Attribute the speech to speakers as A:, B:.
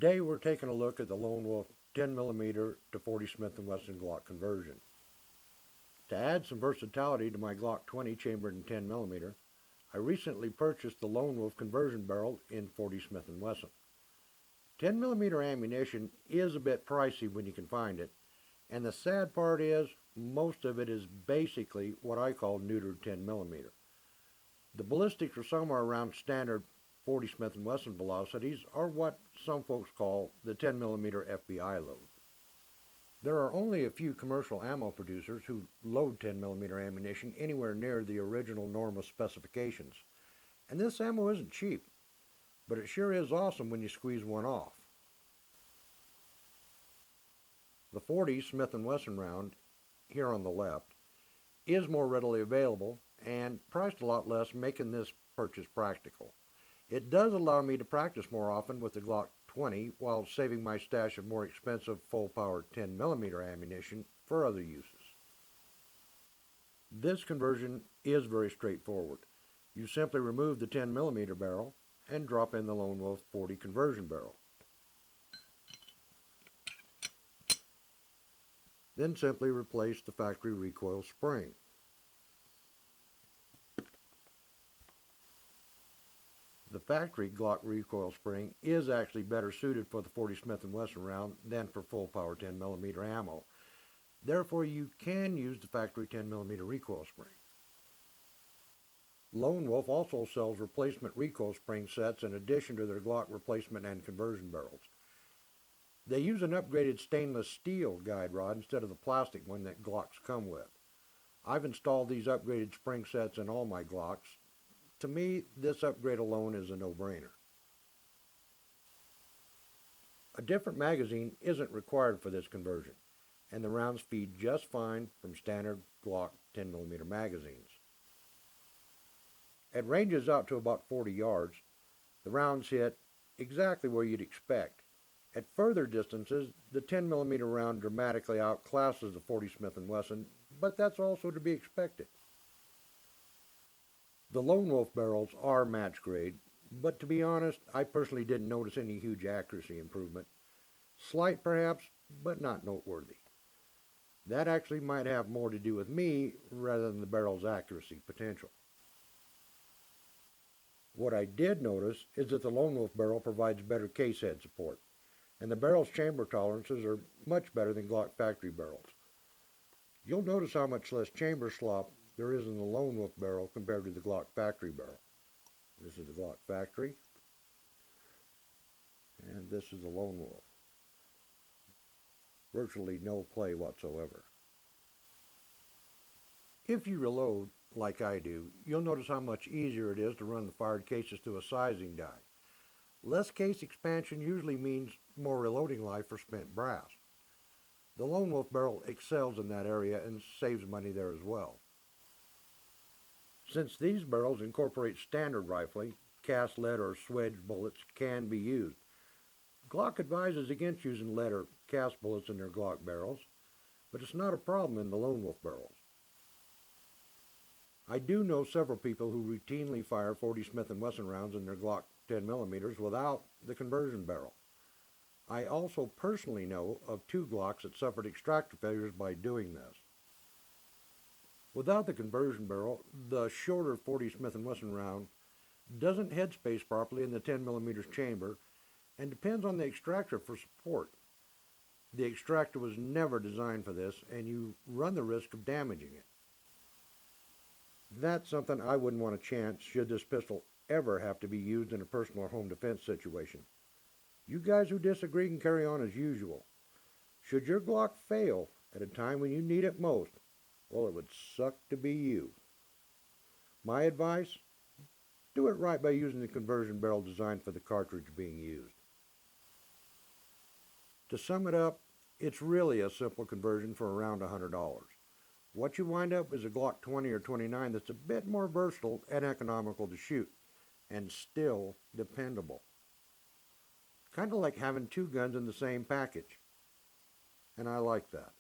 A: Today we're taking a look at the Lone Wolf 10mm to 40 Smith Wesson Glock conversion. To add some versatility to my Glock 20 chambered in 10mm, I recently purchased the Lone Wolf conversion barrel in 40 Smith Wesson. 10mm ammunition is a bit pricey when you can find it, and the sad part is most of it is basically what I call neutered 10mm. The ballistics are somewhere around standard 40 Smith & Wesson velocities are what some folks call the 10mm FBI load. There are only a few commercial ammo producers who load 10mm ammunition anywhere near the original normal specifications, and this ammo isn't cheap, but it sure is awesome when you squeeze one off. The 40 Smith & Wesson round, here on the left, is more readily available and priced a lot less, making this purchase practical. It does allow me to practice more often with the Glock 20 while saving my stash of more expensive full-power 10mm ammunition for other uses. This conversion is very straightforward. You simply remove the 10mm barrel and drop in the Lone Wolf 40 conversion barrel. Then simply replace the factory recoil spring. The factory Glock recoil spring is actually better suited for the 40 Smith & Wesson round than for full power 10mm ammo. Therefore, you can use the factory 10mm recoil spring. Lone Wolf also sells replacement recoil spring sets in addition to their Glock replacement and conversion barrels. They use an upgraded stainless steel guide rod instead of the plastic one that Glocks come with. I've installed these upgraded spring sets in all my Glocks. To me, this upgrade alone is a no-brainer. A different magazine isn't required for this conversion, and the rounds feed just fine from standard Glock 10mm magazines. At ranges out to about 40 yards, the rounds hit exactly where you'd expect. At further distances, the 10mm round dramatically outclasses the 40 Smith & Wesson, but that's also to be expected. The Lone Wolf barrels are match grade, but to be honest, I personally didn't notice any huge accuracy improvement. Slight perhaps, but not noteworthy. That actually might have more to do with me rather than the barrel's accuracy potential. What I did notice is that the Lone Wolf barrel provides better case head support, and the barrel's chamber tolerances are much better than Glock factory barrels. You'll notice how much less chamber slop there is in the Lone Wolf barrel compared to the Glock factory barrel. This is the Glock factory, and this is the Lone Wolf. Virtually no play whatsoever. If you reload, like I do, you'll notice how much easier it is to run the fired cases through a sizing die. Less case expansion usually means more reloading life for spent brass. The Lone Wolf barrel excels in that area and saves money there as well. Since these barrels incorporate standard rifling, cast lead or swedge bullets can be used. Glock advises against using lead or cast bullets in their Glock barrels, but it's not a problem in the Lone Wolf barrels. I do know several people who routinely fire 40 Smith & Wesson rounds in their Glock 10mm without the conversion barrel. I also personally know of 2 Glocks that suffered extractor failures by doing this. Without the conversion barrel, the shorter 40 Smith & Wesson round doesn't headspace properly in the 10mm chamber and depends on the extractor for support. The extractor was never designed for this, and you run the risk of damaging it. That's something I wouldn't want to chance should this pistol ever have to be used in a personal or home defense situation. You guys who disagree can carry on as usual. Should your Glock fail at a time when you need it most, well, it would suck to be you. My advice? Do it right by using the conversion barrel designed for the cartridge being used. To sum it up, it's really a simple conversion for around $100. What you wind up is a Glock 20 or 29 that's a bit more versatile and economical to shoot, and still dependable. Kind of like having two guns in the same package. And I like that.